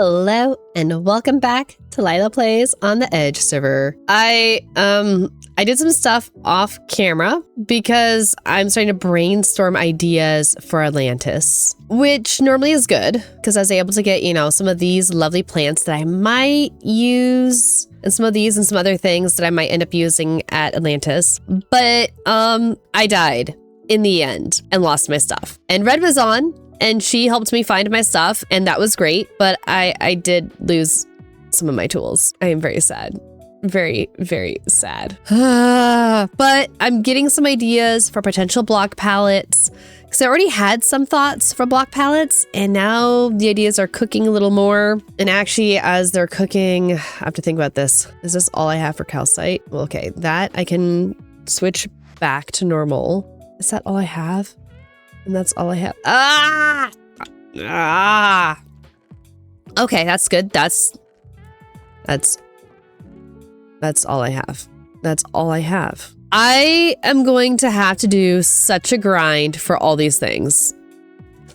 Hello and welcome back to Lila Plays on the Edge server. I did some stuff off camera because I'm starting to brainstorm ideas for Atlantis, which normally is good because I was able to get, some of these lovely plants that I might use and some of these and some other things that I might end up using at Atlantis. But I died in the end and lost my stuff. And Red was on and she helped me find my stuff, and that was great, but I did lose some of my tools. I am very sad. Very, very sad. But I'm getting some ideas for potential block palettes, because I already had some thoughts for block palettes, and now the ideas are cooking a little more. And actually, as they're cooking, I have to think about this. Is this all I have for calcite? Well, okay, that I can switch back to normal. Is that all I have? And that's all I have. Okay, that's good. That's all I have. That's all I have. I am going to have to do such a grind for all these things.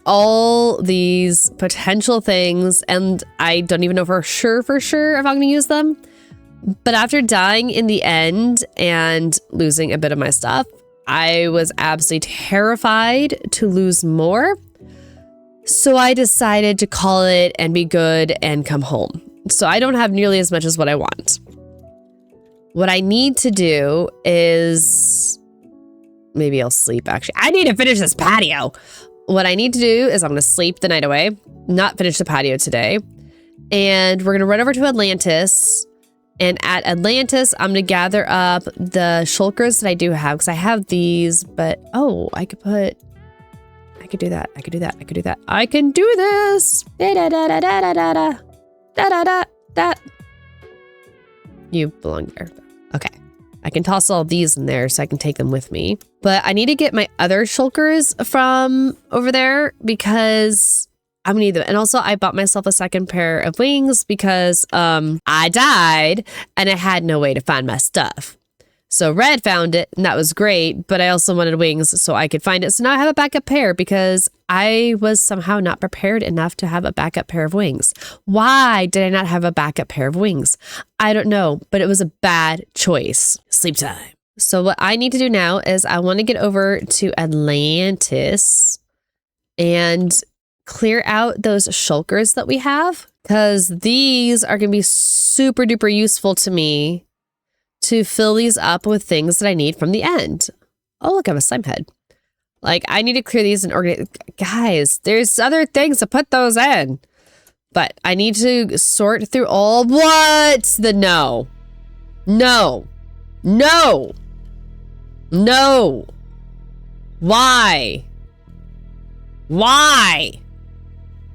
All these potential things, and I don't even know for sure if I'm going to use them. But after dying in the end and losing a bit of my stuff, I was absolutely terrified to lose more. So I decided to call it and be good and come home. So I don't have nearly as much as what I want. What I need to do is, maybe I'll sleep actually. I need to finish this patio. What I need to do is I'm going to sleep the night away, not finish the patio today. And we're going to run over to Atlantis. And at Atlantis, I'm going to gather up the shulkers that I do have, because I have these, but I could do that. I can do this. You belong there. Okay. I can toss all these in there so I can take them with me. But I need to get my other shulkers from over there because I'm gonna need them. And also I bought myself a second pair of wings because I died and I had no way to find my stuff. So Red found it and that was great, but I also wanted wings so I could find it. So now I have a backup pair because I was somehow not prepared enough to have a backup pair of wings. Why did I not have a backup pair of wings? I don't know, but it was a bad choice. Sleep time. So what I need to do now is I want to get over to Atlantis and clear out those shulkers that we have, because these are going to be super duper useful to me to fill these up with things that I need from the end. Oh, look, I have a slime head. Like, I need to clear these and organize. Guys, there's other things to put those in. But I need to sort through all. What? No. Why?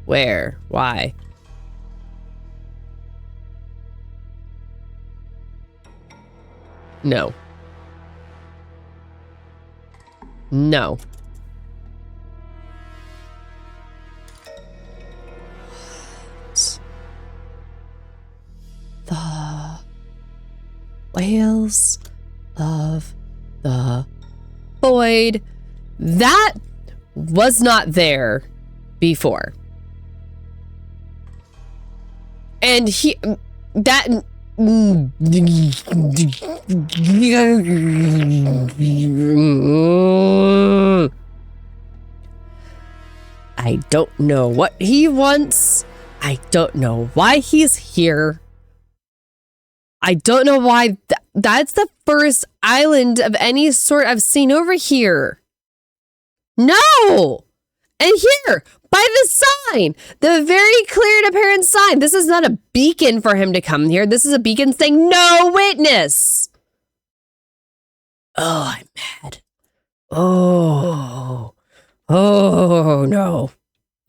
Where? Why? No. The Whales of the Void. That was not there before. And I don't know what he wants. I don't know why he's here. I don't know why. That's the first island of any sort I've seen over here. No! And here, by the sign, the very clear and apparent sign. This is not a beacon for him to come here. This is a beacon saying no witness. Oh, I'm mad. Oh, no.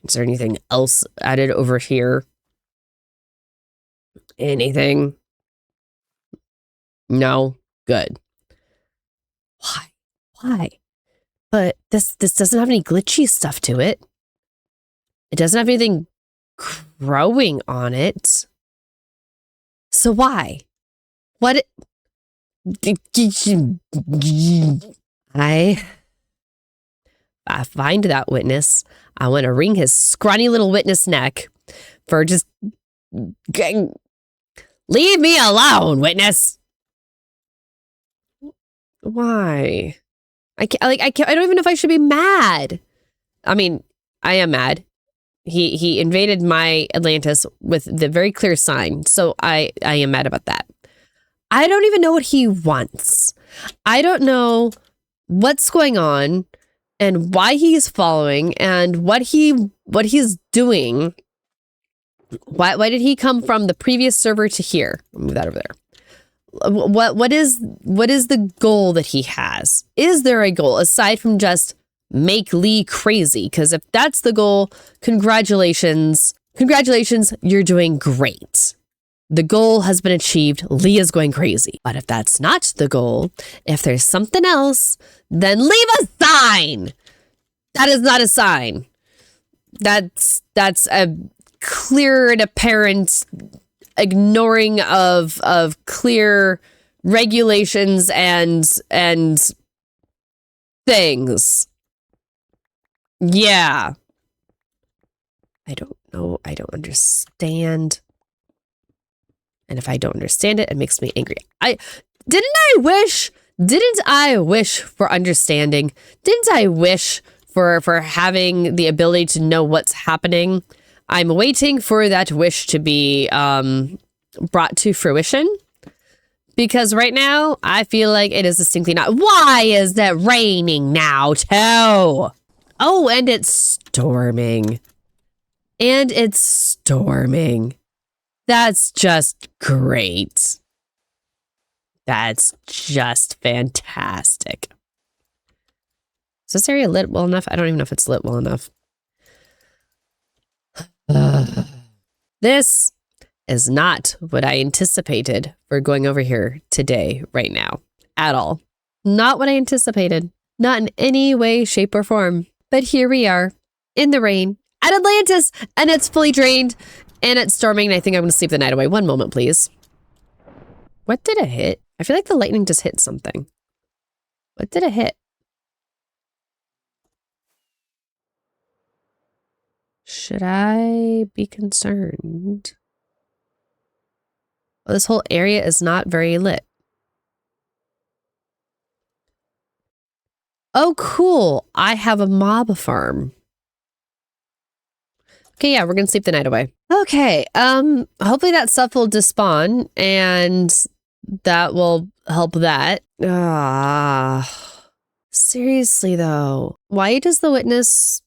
Is there anything else added over here? Anything? No? Good. Why? But this doesn't have any glitchy stuff to it. It doesn't have anything growing on it. So why? What? I find that witness. I want to wring his scrawny little witness neck for just Leave me alone, witness. Why? I don't even know if I should be mad. I mean, I am mad. He invaded my Atlantis with the very clear sign, so I am mad about that. I don't even know what he wants. I don't know what's going on and why he's following and what he's doing. Why did he come from the previous server to here? I'll move that over there. What is the goal that he has? Is there a goal aside from just make Lee crazy? Because if that's the goal, congratulations, you're doing great. The goal has been achieved. Lee is going crazy. But if that's not the goal, if there's something else, then leave a sign. That is not a sign. That's a clear and apparent ignoring of clear regulations and things. Yeah. I don't know. I don't understand. And if I don't understand it, it makes me angry. Didn't I wish for understanding? Didn't I wish for having the ability to know what's happening? I'm waiting for that wish to be brought to fruition. Because right now, I feel like it is distinctly not. Why is it raining now, too? Oh, and it's storming. That's just great. That's just fantastic. Is this area lit well enough? I don't even know if it's lit well enough. This is not what I anticipated for going over here today, right now, at all. Not what I anticipated. Not in any way, shape, or form. But here we are, in the rain, at Atlantis, and it's fully drained, and it's storming, and I think I'm going to sleep the night away. One moment, please. What did it hit? I feel like the lightning just hit something. What did it hit? Should I be concerned? Well, this whole area is not very lit. Oh, cool. I have a mob farm. Okay, yeah, we're gonna sleep the night away. Okay, hopefully that stuff will despawn and that will help that. Seriously though, why does the witness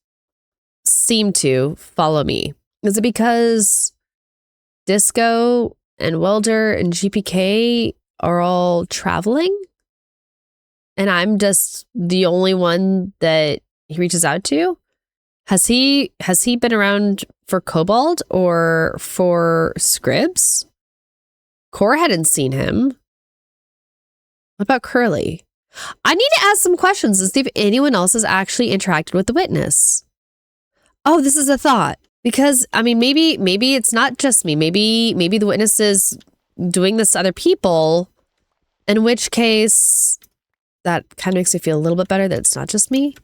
seem to follow me? Is it because Disco and Welder and GPK are all traveling? And I'm just the only one that he reaches out to? Has he been around for Kobold or for Scribs? Cora hadn't seen him. What about Curly? I need to ask some questions and see if anyone else has actually interacted with the witness. Oh, this is a thought. Because, I mean, maybe it's not just me. Maybe the witness is doing this to other people, in which case that kind of makes me feel a little bit better that it's not just me.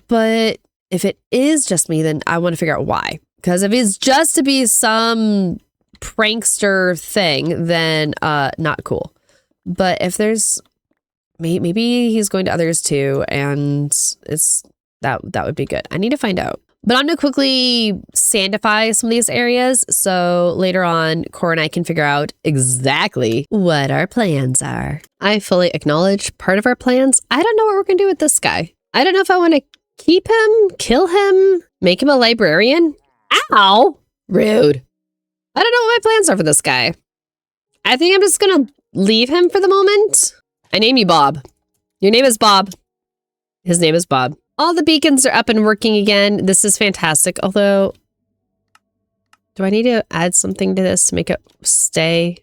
But if it is just me, then I want to figure out why. Because if it's just to be some prankster thing, then not cool. But if there's maybe he's going to others too, and it's that would be good. I need to find out. But I'm going to quickly sandify some of these areas so later on, Cora and I can figure out exactly what our plans are. I fully acknowledge part of our plans. I don't know what we're going to do with this guy. I don't know if I want to keep him, kill him, make him a librarian. Ow! Rude. I don't know what my plans are for this guy. I think I'm just going to leave him for the moment. I name you Bob. Your name is Bob. His name is Bob. All the beacons are up and working again. This is fantastic. Although, do I need to add something to this to make it stay?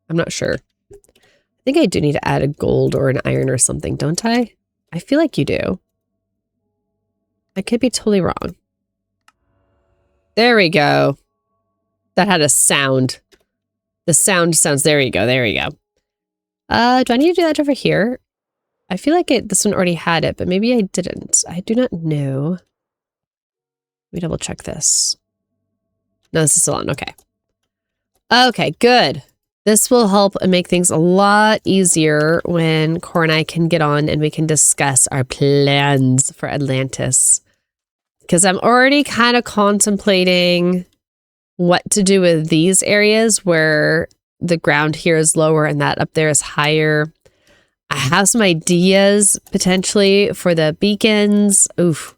I'm not sure. I think I do need to add a gold or an iron or something, don't I? I feel like you do. I could be totally wrong. There we go. That had a sound. The sound sounds, there you go, there you go. Do I need to do that over here? I feel like this one already had it, but maybe I didn't. I do not know. Let me double check this. No, this is still on. Okay. Okay, good. This will help and make things a lot easier when Cora and I can get on and we can discuss our plans for Atlantis. Because I'm already kind of contemplating what to do with these areas where the ground here is lower and that up there is higher. I have some ideas potentially for the beacons. Oof.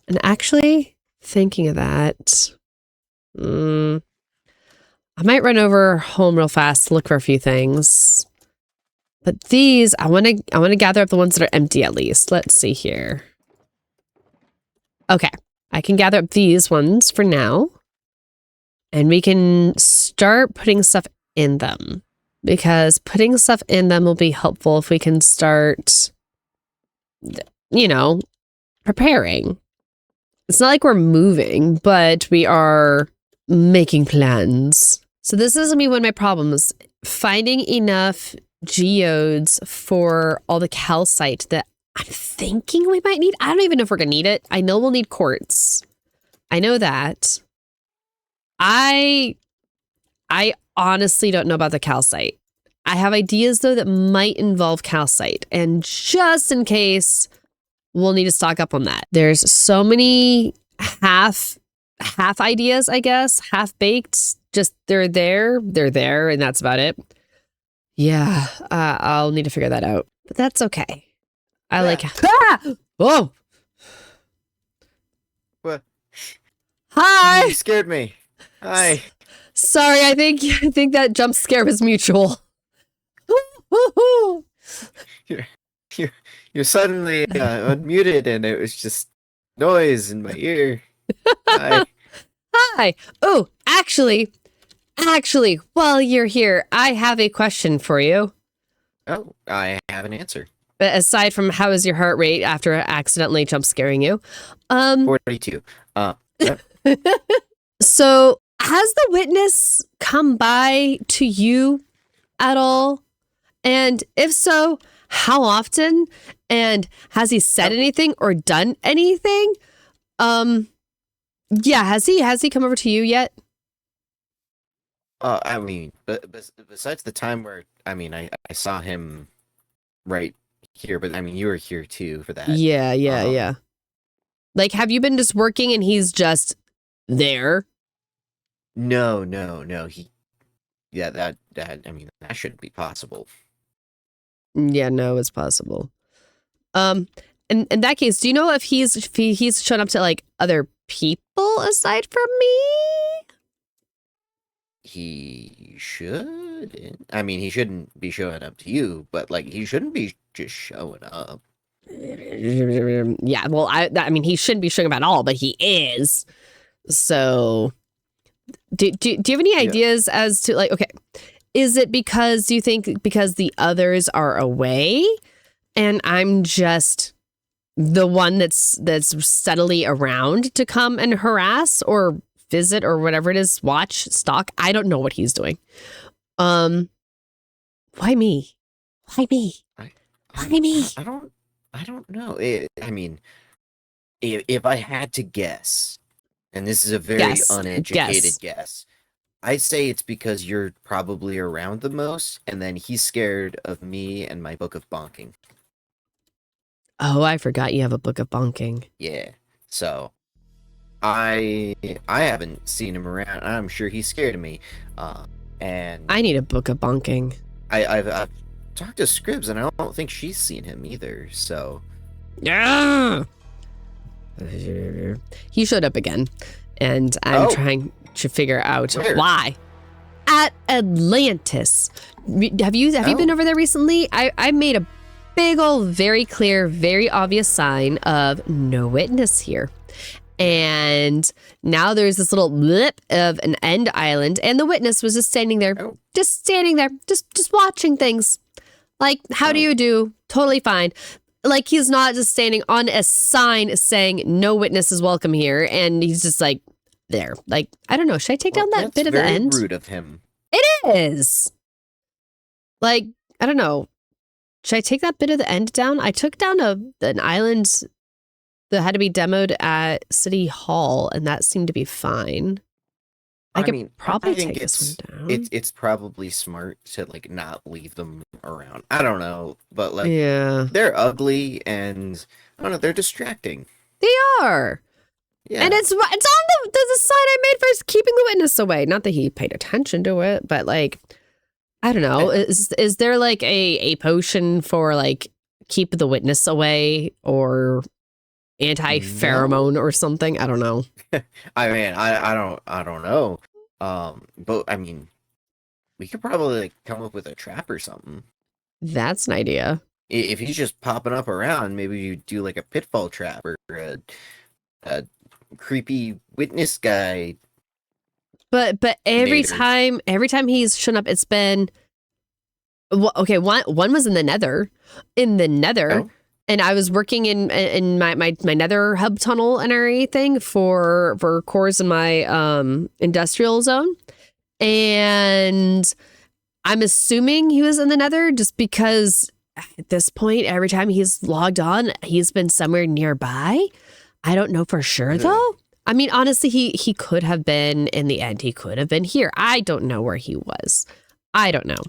And actually, thinking of that, I might run over home real fast to look for a few things. But these, I want to gather up the ones that are empty at least. Let's see here. Okay, I can gather up these ones for now. And we can start putting stuff in them. Because putting stuff in them will be helpful if we can start, you know, preparing. It's not like we're moving, but we are making plans. So this is going to be one of my problems. Finding enough geodes for all the calcite that I'm thinking we might need. I don't even know if we're going to need it. I know we'll need quartz. I know that. I honestly don't know about the calcite. I have ideas, though, that might involve calcite. And just in case, we'll need to stock up on that. There's so many half ideas, I guess. Half-baked. Just they're there, and that's about it. Yeah, I'll need to figure that out. But that's okay. I like... Ah! Whoa! What? Hi! You scared me. Hi. Sorry, I think that jump scare was mutual. You're suddenly unmuted, and it was just noise in my ear. Hi. Hi. Oh, actually, while you're here, I have a question for you. Oh, I have an answer. Aside from how is your heart rate after accidentally jump scaring you? 42. Yep. So has the witness come by to you at all? And if so, how often? And has he said anything or done anything? Yeah, has he come over to you yet? I mean, besides the time where, I mean, I saw him right here, but I mean, you were here too for that. Yeah. Like, have you been just working and he's just there? No. That I mean, that shouldn't be possible. Yeah, no, it's possible. In that case, do you know if he's shown up to like other people aside from me? He should. I mean, he shouldn't be showing up to you, but like, he shouldn't be just showing up. Yeah, well, I mean, he shouldn't be showing up at all, but he is. So, do you have any ideas as to like, okay, is it because, do you think because the others are away and I'm just the one that's steadily around to come and harass or visit or whatever it is, watch, stalk? I don't know what he's doing. Why me? Why me? Why me? I don't know. I mean, if I had to guess, and this is a very uneducated guess, I'd say it's because you're probably around the most, and then he's scared of me and my book of bonking. Oh, I forgot you have a book of bonking. Yeah. So I haven't seen him around. I'm sure he's scared of me. And I need a book of bonking. I've talked to Scribs, and I don't think she's seen him either. So yeah, he showed up again, and I'm trying to figure out why. At Atlantis, have you been over there recently? I made a big old, very clear, very obvious sign of no witness here. And now there's this little blip of an end island, and the witness was just standing there, just watching things. Like, how do you do? Totally fine. Like, he's not just standing on a sign saying no witness is welcome here, and he's just like there. Like, I don't know. Should I take down that bit of the end? That's very rude of him. It is. Like, I don't know. Should I take that bit of the end down? I took down an island that had to be demoed at City Hall, and that seemed to be fine. I I could mean, probably I think take this one down. it's probably smart to like not leave them around. I don't know, but like Yeah, they're ugly and I don't know, they're distracting. they are. And Yeah. it's on the sign I made for keeping the witness away. Not that he paid attention to it, but like, I don't know. Yeah. Is there like a potion for like keep the witness away or No. anti-pheromone or something? I don't know. I mean, I don't know. But I mean, we could probably like come up with a trap or something. That's an idea. If he's just popping up around, maybe you do like a pitfall trap or a creepy witness guy. But Nader. every time he's shown up, it's been okay. One was in the Nether, Oh, and I was working in my Nether hub tunnel and everything for cores in my industrial zone, and I'm assuming he was in the Nether just because at this point, every time he's logged on, he's been somewhere nearby. I don't know for sure though. I mean, honestly, he could have been in the end. He could have been here. I don't know where he was. I don't know.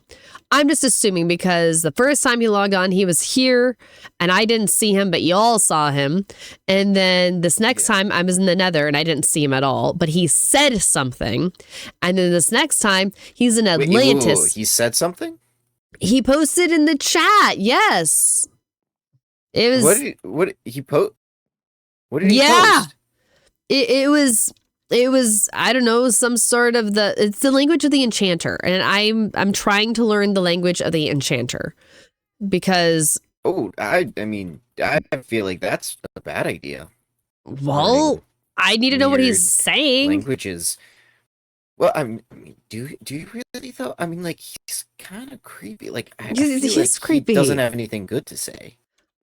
I'm just assuming because the first time he logged on, he was here and I didn't see him, but y'all saw him. And then this next time I was in the Nether and I didn't see him at all, but he said something. And then this next time he's in Atlantis. Wait, he said something? He posted in the chat. Yes. It was What did he post? It was I don't know, some sort of it's the language of the Enchanter, and I'm trying to learn the language of the Enchanter because I mean I feel like that's a bad idea. Well, I need to know what he's saying. Languages. Well, I mean, do you really though? I mean, like he's kind of creepy. Like I feel like creepy. He doesn't have anything good to say.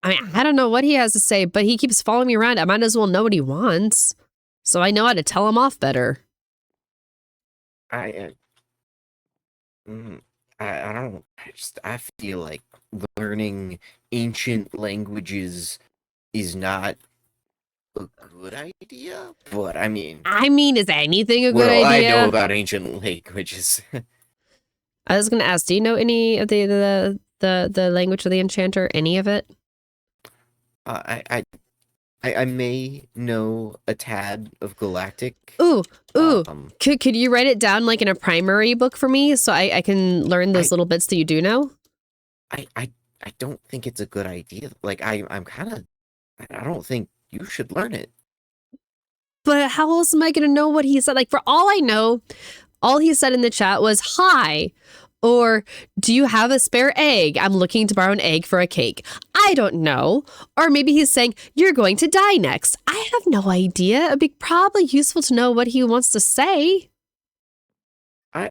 I mean, I don't know what he has to say, but he keeps following me around. I might as well know what he wants, so I know how to tell him off better. I don't. I feel like learning ancient languages is not a good idea. But I mean, is anything a good idea? I know about ancient languages. I was going to ask, do you know any of the language of the Enchanter? Any of it? I may know a tad of Galactic. Ooh. Could you write it down like in a primary book for me so I can learn those little bits that you do know? I don't think it's a good idea. Like I'm kind of I don't think you should learn it. But how else am I going to know what he said? Like for all I know, all he said in the chat was hi. Or, do you have a spare egg? I'm looking to borrow an egg for a cake. I don't know. Or maybe he's saying, you're going to die next. I have no idea. It'd be probably useful to know what he wants to say. I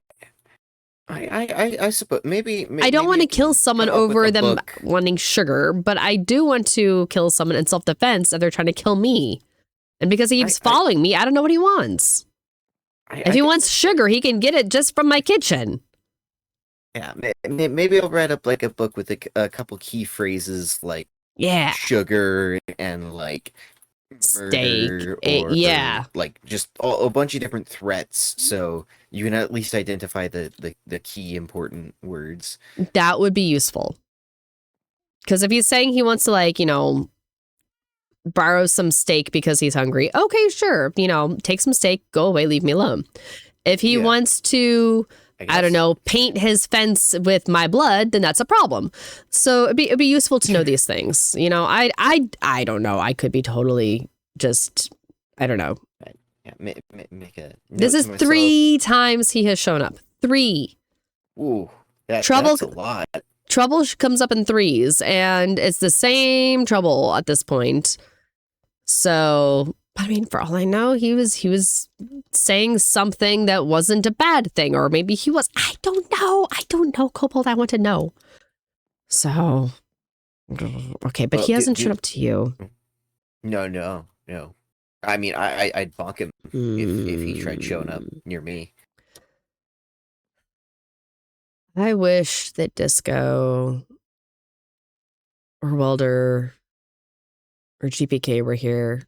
suppose maybe I don't want to kill someone over them wanting sugar, but I do want to kill someone in self-defense if they're trying to kill me. And because he keeps following me, I don't know what he wants. If he wants sugar, he can get it just from my kitchen. Yeah, maybe I'll write up like a book with a couple key phrases like sugar and like steak, or like just a bunch of different threats, so you can at least identify the key important words. That would be useful. Because if he's saying he wants to like, borrow some steak because he's hungry, okay, sure, take some steak, go away, leave me alone. If he wants to, I don't know, paint his fence with my blood, then that's a problem. So it'd be useful to know these things. I don't know. I could be totally just, I don't know. Yeah, make a. This is 3 times he has shown up. 3. Ooh, that's a lot. Trouble comes up in 3s, and it's the same trouble at this point. So, I mean, for all I know, he was saying something that wasn't a bad thing, or maybe he was. I don't know, Kobold. I want to know. So, okay, but he hasn't shown up to you. No. I mean, I'd bonk him if he tried showing up near me. I wish that Disco or Welder or GPK were here.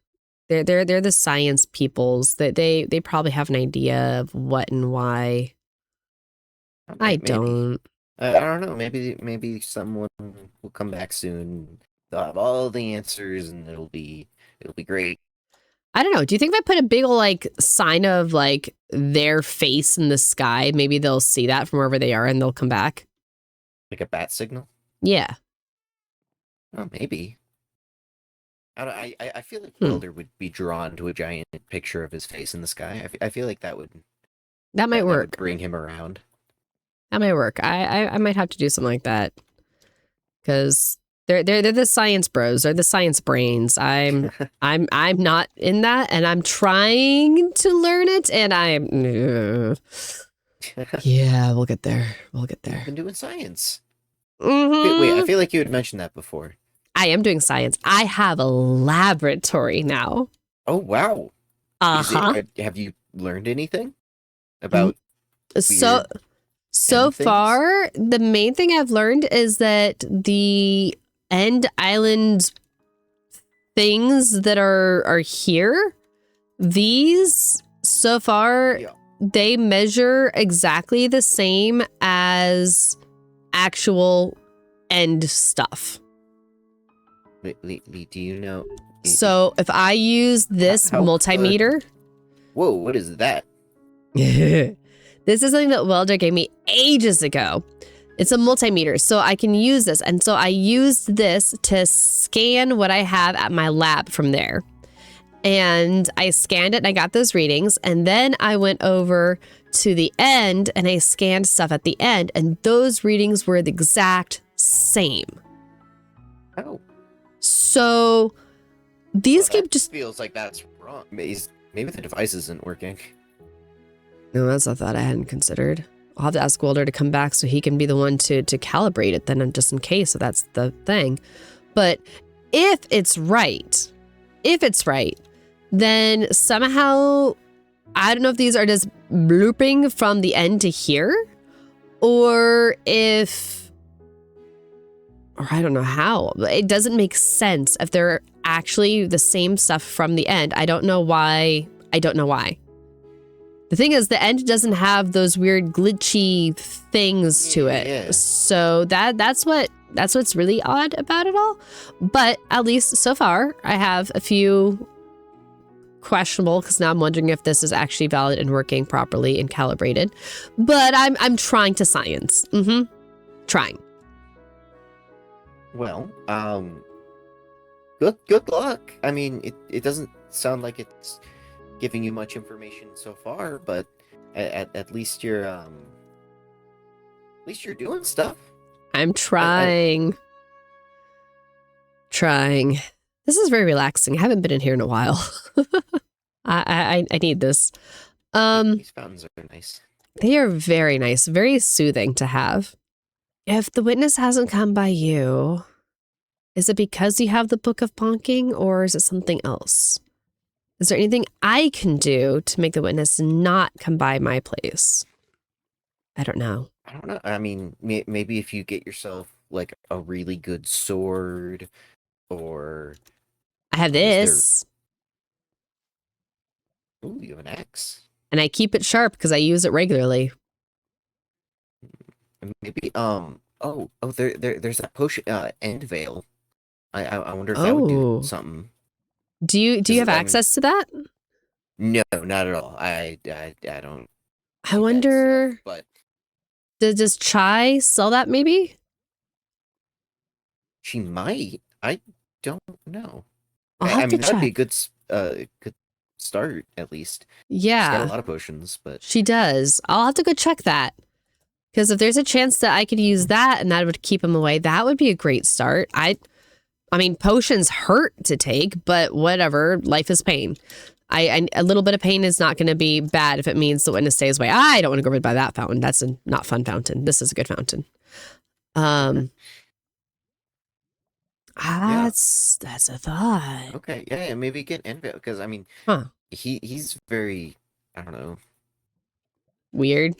They're the science peoples. That they probably have an idea of what and why. I Maybe. don't. I don't know. Maybe someone will come back soon. They'll have all the answers, and it'll be great. I don't know. Do you think if I put a big old like sign of like their face in the sky, maybe they'll see that from wherever they are and they'll come back? Like a bat signal? Yeah. Oh, maybe. I feel like Welder would be drawn to a giant picture of his face in the sky. I feel like that might that work. would bring him around. That might work. I might have to do something like that because they're the science bros. They're the science brains. I'm not in that, and I'm trying to learn it, and I'm. Yeah, we'll get there. We'll get there. You've been doing science. Mm-hmm. Wait, I feel like you had mentioned that before. I am doing science. I have a laboratory now. Oh, wow. Uh-huh. Have you learned anything about So far, the main thing I've learned is that the end island things that are here, these so far, they measure exactly the same as actual end stuff. Lee, do you know? So if I use this multimeter. Whoa, what is that? This is something that Welder gave me ages ago. It's a multimeter, so I can use this. And so I used this to scan what I have at my lab from there. And I scanned it and I got those readings. And then I went over to the end and I scanned stuff at the end. And those readings were the exact same. Oh. So these keep just... feels like that's wrong. Maybe the device isn't working. No, that's a thought I hadn't considered. I'll have to ask Welder to come back so he can be the one to calibrate it then, just in case. So that's the thing. But if it's right, then somehow, I don't know if these are just blooping from the end to here, or I don't know how. It doesn't make sense if they're actually the same stuff from the end. I don't know why. The thing is, the end doesn't have those weird glitchy things to it. Yeah. So that's what's really odd about it all. But at least so far, I have a few questionable, because now I'm wondering if this is actually valid and working properly and calibrated. But I'm trying to science. Trying. Well, good luck. I mean, it doesn't sound like it's giving you much information so far, but at least you're doing stuff. I'm trying. Trying. This is very relaxing. I haven't been in here in a while. I need this. These fountains are nice. They are very nice, very soothing to have. If the witness hasn't come by you, is it because you have the Book of Bonking, or is it something else? Is there anything I can do to make the witness not come by my place? I don't know. I mean, maybe if you get yourself like a really good sword, or I have this. Ooh, you have an axe. And I keep it sharp because I use it regularly. Maybe there's that potion end veil. I wonder if that would do something. Do you have access to that? No, not at all. I don't. I wonder. Stuff, but does Chai sell that? Maybe she might. I don't know. I mean, that'd be a good start at least. Yeah, she's got a lot of potions, but she does. I'll have to go check that, because if there's a chance that I could use that and that would keep him away, that would be a great start. I mean, potions hurt to take, but whatever. Life is pain. A little bit of pain is not going to be bad if it means the witness stays away. I don't want to go by that fountain. That's a not fun fountain. This is a good fountain. That's a thought. Okay, yeah, maybe get Envil, because I mean, he's very, I don't know, weird.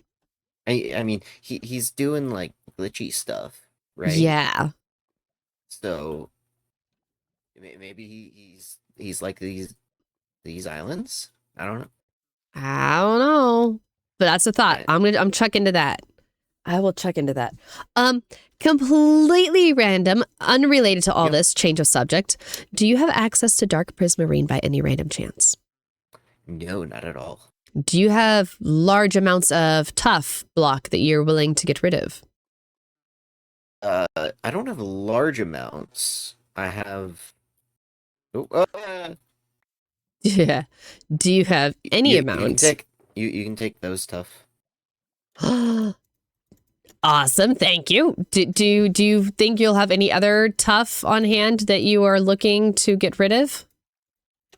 I mean, he's doing like glitchy stuff, right? Yeah. So maybe he's like these these islands? I don't know. I don't know. But that's a thought. Right. I'm check into that. I will check into that. Completely random, unrelated to all this, change of subject. Do you have access to dark prismarine by any random chance? No, not at all. Do you have large amounts of tough block that you're willing to get rid of? I don't have large amounts. I have. Yeah. Do you have any amount? You can take those tough. Awesome, thank you. Do you think you'll have any other tough on hand that you are looking to get rid of?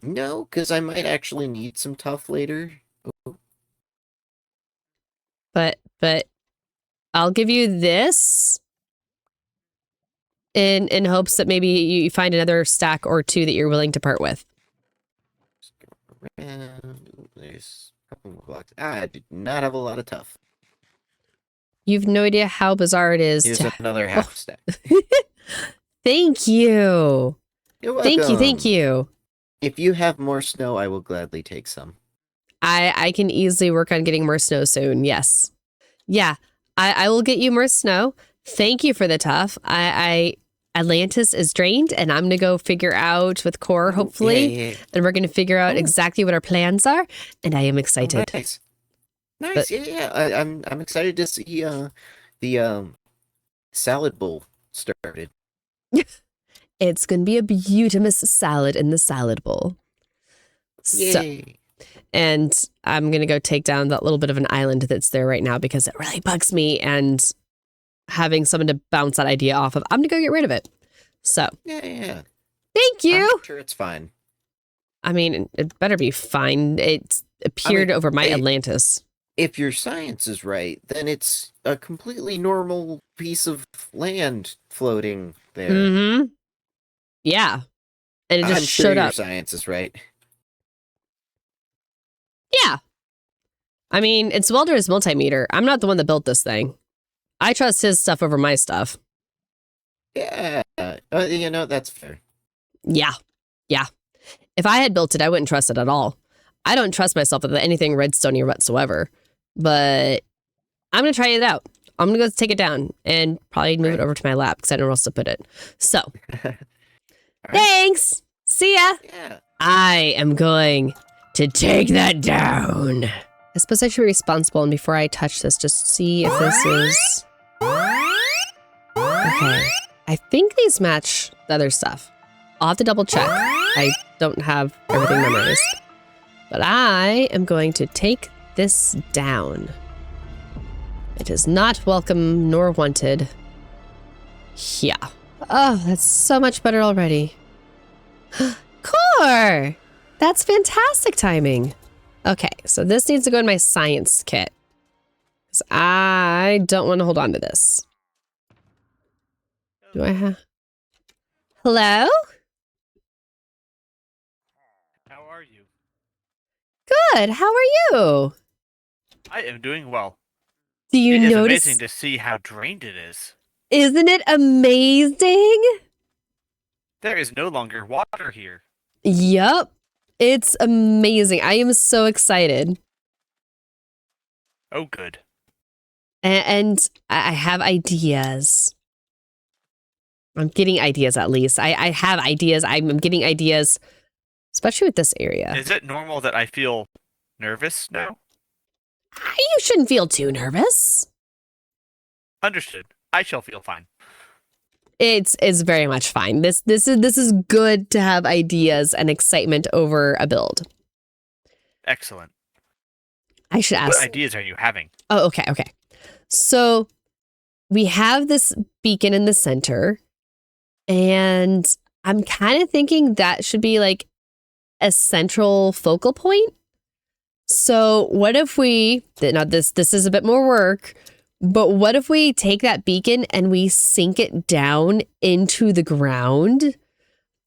No, because I might actually need some tough later. Oh. But I'll give you this in hopes that maybe you find another stack or two that you're willing to part with. There's a couple more blocks. I do not have a lot of tough. You've no idea how bizarre it is. Here's another half stack. Thank you. You're welcome. Thank you. If you have more snow, I will gladly take some. I can easily work on getting more snow soon. Yes. Yeah. I will get you more snow. Thank you for the tough. Atlantis is drained, and I'm gonna go figure out with Core, hopefully, yeah. and we're gonna figure out exactly what our plans are. And I am excited. Oh, nice. I'm excited to see the salad bowl started. It's gonna be a beautiful salad in the salad bowl. Yay! So, and I'm gonna go take down that little bit of an island that's there right now because it really bugs me, and having someone to bounce that idea off of, I'm gonna go get rid of it. So yeah. Thank you. I'm sure it's fine. I mean, it better be fine. It appeared over my Atlantis. If your science is right, then it's a completely normal piece of land floating there. Mm-hmm. Yeah. And it just showed up. Your science is right. Yeah. I mean, it's Welder's multimeter. I'm not the one that built this thing. I trust his stuff over my stuff. Yeah. That's fair. Yeah. Yeah. If I had built it, I wouldn't trust it at all. I don't trust myself with anything redstone whatsoever. But I'm going to try it out. I'm going to go take it down and probably move it over to my lap because I don't know where else to put it. So, thanks. See ya. Yeah. I am going to take that down. I suppose I should be responsible, and before I touch this, just see if this is... Okay. I think these match the other stuff. I'll have to double check. I don't have everything memorized. But I am going to take this down. It is not welcome nor wanted. Yeah. Oh, that's so much better already. Core! That's fantastic timing. Okay, so this needs to go in my science kit. Because I don't want to hold on to this. Do I have... Hello? How are you? Good, how are you? I am doing well. Do you notice? It is amazing to see how drained it is. Isn't it amazing? There is no longer water here. Yup. It's amazing. I am so excited. Oh, good. And I have ideas. I'm getting ideas, at least. I have ideas. I'm getting ideas, especially with this area. Is it normal that I feel nervous now? You shouldn't feel too nervous. Understood. I shall feel fine. It's very much fine. This is good to have ideas and excitement over a build. Excellent. I should ask. What ideas are you having? Oh, okay. So we have this beacon in the center, and I'm kind of thinking that should be like a central focal point. So what if we, now this is a bit more work, but what if we take that beacon and we sink it down into the ground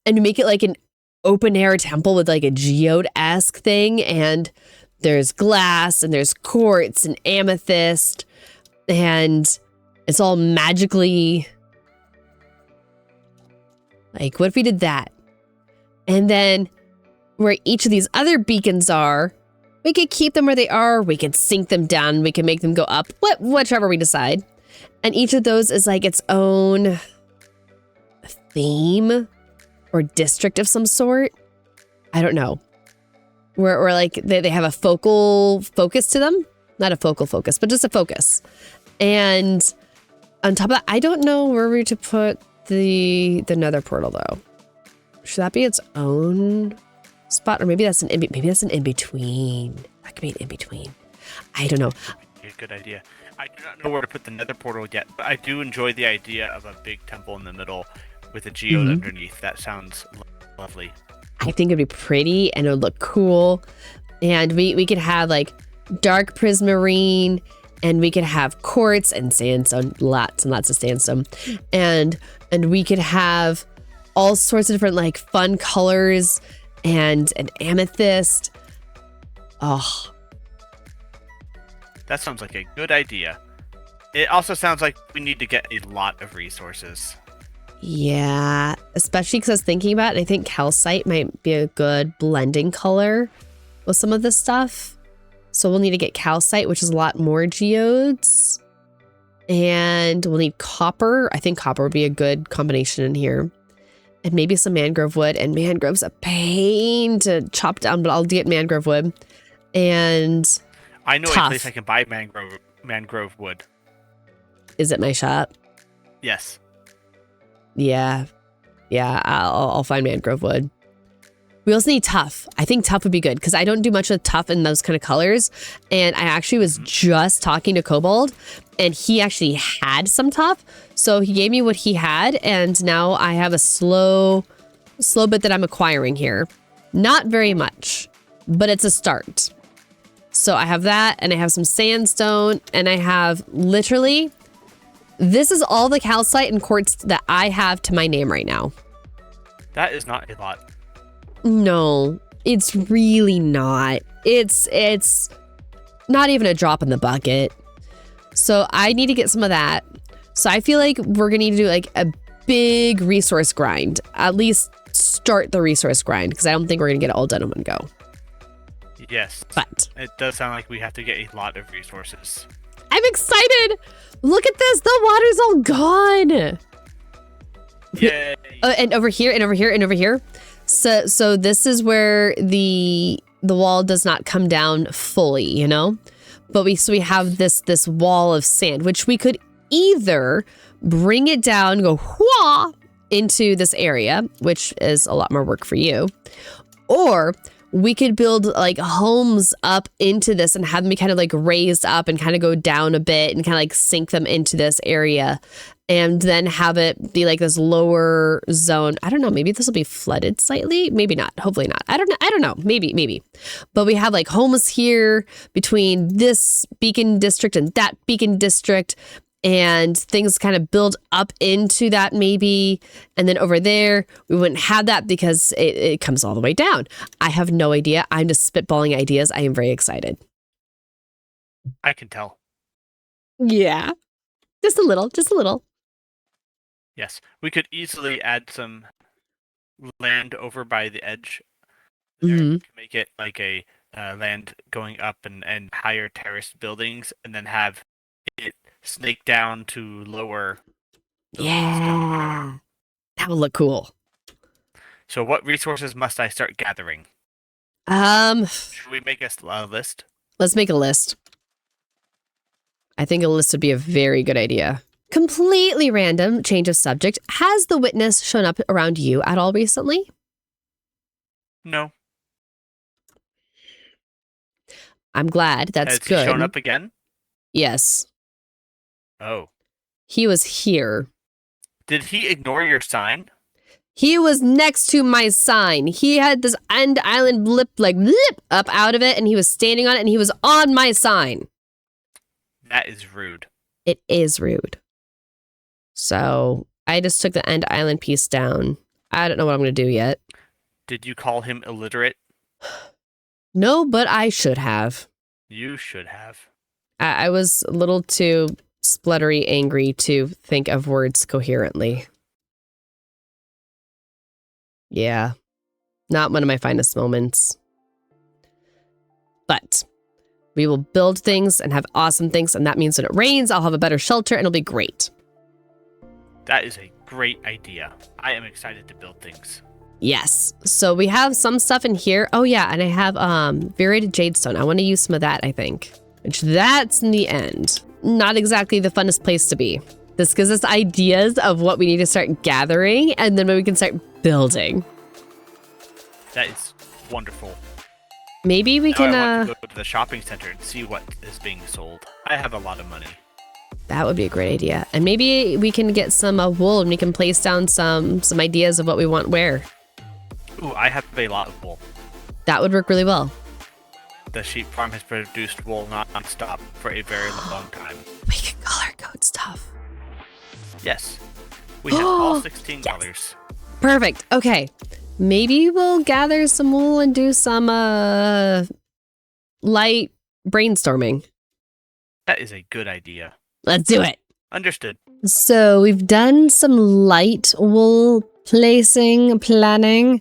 and make it like an open air temple with like a geode-esque thing, and there's glass and there's quartz and amethyst, and it's all magically, like, what if we did that? And then where each of these other beacons are. We could keep them where they are. We could sink them down. We could make them go up, whichever we decide. And each of those is like its own theme or district of some sort. I don't know. Where like they have a focal focus to them. Not a focal focus, but just a focus. And on top of that, I don't know where we're to put the nether portal though. Should that be its own spot? Or maybe that's an in-between. That could be an in-between. I don't know. A good idea. I do not know where to put the nether portal yet, but I do enjoy the idea of a big temple in the middle with a geode underneath. That sounds lovely. I think it'd be pretty and it would look cool. And we could have like dark prismarine, and we could have quartz and sandstone, lots and lots of sandstone. And we could have all sorts of different like fun colors and an amethyst. Oh. That sounds like a good idea. It also sounds like we need to get a lot of resources. Yeah, especially because I was thinking about it, I think calcite might be a good blending color with some of this stuff. So we'll need to get calcite, which is a lot more geodes. And we'll need copper. I think copper would be a good combination in here. And maybe some mangrove wood. And mangrove's a pain to chop down, but I'll get mangrove wood. And I know a place I can buy mangrove wood. Is it my shop? Yes. Yeah, I'll find mangrove wood. We also need tuff. I think tuff would be good because I don't do much with tuff in those kind of colors. And I actually was just talking to Kobold, and he actually had some tuff. So he gave me what he had, and now I have a slow bit that I'm acquiring here. Not very much, but it's a start. So I have that, and I have some sandstone, and I have literally... This is all the calcite and quartz that I have to my name right now. That is not a lot. No, it's really not. It's not even a drop in the bucket. So I need to get some of that. So I feel like we're gonna need to do like a big resource grind. At least start the resource grind, because I don't think we're gonna get it all done in one go. Yes. But it does sound like we have to get a lot of resources. I'm excited. Look at this. The water's all gone. Yay. And over here, and over here, and over here. So this is where the wall does not come down fully, you know? But we have this wall of sand, which we could either bring it down, go whoo into this area, which is a lot more work for you, or we could build like homes up into this and have them be kind of like raised up and kind of go down a bit and kind of like sink them into this area, and then have it be like this lower zone. I don't know. Maybe this will be flooded slightly. Maybe not. Hopefully not. I don't know. Maybe. But we have like homes here between this beacon district and that beacon district, and things kind of build up into that maybe. And then over there, we wouldn't have that because it comes all the way down. I have no idea. I'm just spitballing ideas. I am very excited. I can tell. Yeah. Just a little. Yes. We could easily add some land over by the edge. To make it like a land going up and higher terraced buildings, and then have it snake down to lower. Yeah, that would look cool. So what resources must I start gathering? Should we make a list? Let's make a list. I think a list would be a very good idea. Completely random change of subject. Has the witness shown up around you at all recently? No. I'm glad. That's Has good. Has he shown up again? Yes. Oh. He was here. Did he ignore your sign? He was next to my sign. He had this end island blip up out of it, and he was standing on it, and he was on my sign. That is rude. It is rude. So I just took the end island piece down. I don't know what I'm going to do yet. Did you call him illiterate? No, but I should have. You should have. I was a little too spluttery angry to think of words coherently. Yeah. Not one of my finest moments. But we will build things and have awesome things. And that means when it rains, I'll have a better shelter and it'll be great. That is a great idea. I am excited to build things. Yes. So we have some stuff in here. Oh yeah, and I have Viriated Jadestone. I want to use some of that, I think. Which that's in the end. Not exactly the funnest place to be. This gives us ideas of what we need to start gathering, and then we can start building. That is wonderful. Maybe we can I want to go to the shopping center and see what is being sold. I have a lot of money. That would be a great idea. And maybe we can get some wool and we can place down some ideas of what we want where. Ooh, I have a lot of wool. That would work really well. The sheep farm has produced wool non-stop for a very long time. We can color code stuff. Yes. We have all 16 colors. Perfect. Okay. Maybe we'll gather some wool and do some light brainstorming. That is a good idea. Let's do it. Understood. So we've done some light wool planning.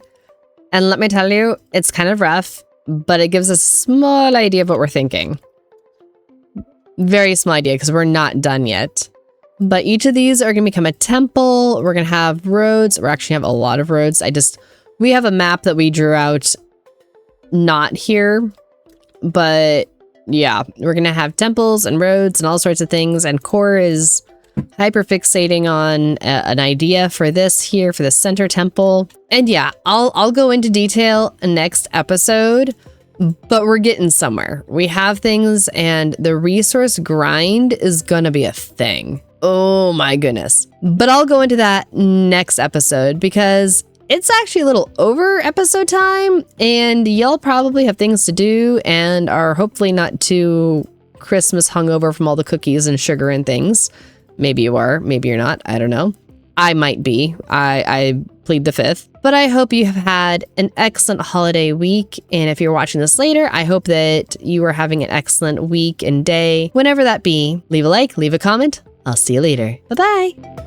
And let me tell you, it's kind of rough, but it gives us a small idea of what we're thinking. Very small idea because we're not done yet. But each of these are going to become a temple. We're going to have roads. We're actually have a lot of roads. We have a map that we drew out, not here, but yeah, we're going to have temples and roads and all sorts of things. And Core is hyperfixating on an idea for this here, for the center temple. And yeah, I'll go into detail next episode, but we're getting somewhere. We have things and the resource grind is going to be a thing. Oh my goodness. But I'll go into that next episode because it's actually a little over episode time and y'all probably have things to do and are hopefully not too Christmas hungover from all the cookies and sugar and things. Maybe you are, maybe you're not. I don't know. I might be. I plead the fifth. But I hope you have had an excellent holiday week. And if you're watching this later, I hope that you are having an excellent week and day. Whenever that be, leave a like, leave a comment. I'll see you later. Bye-bye.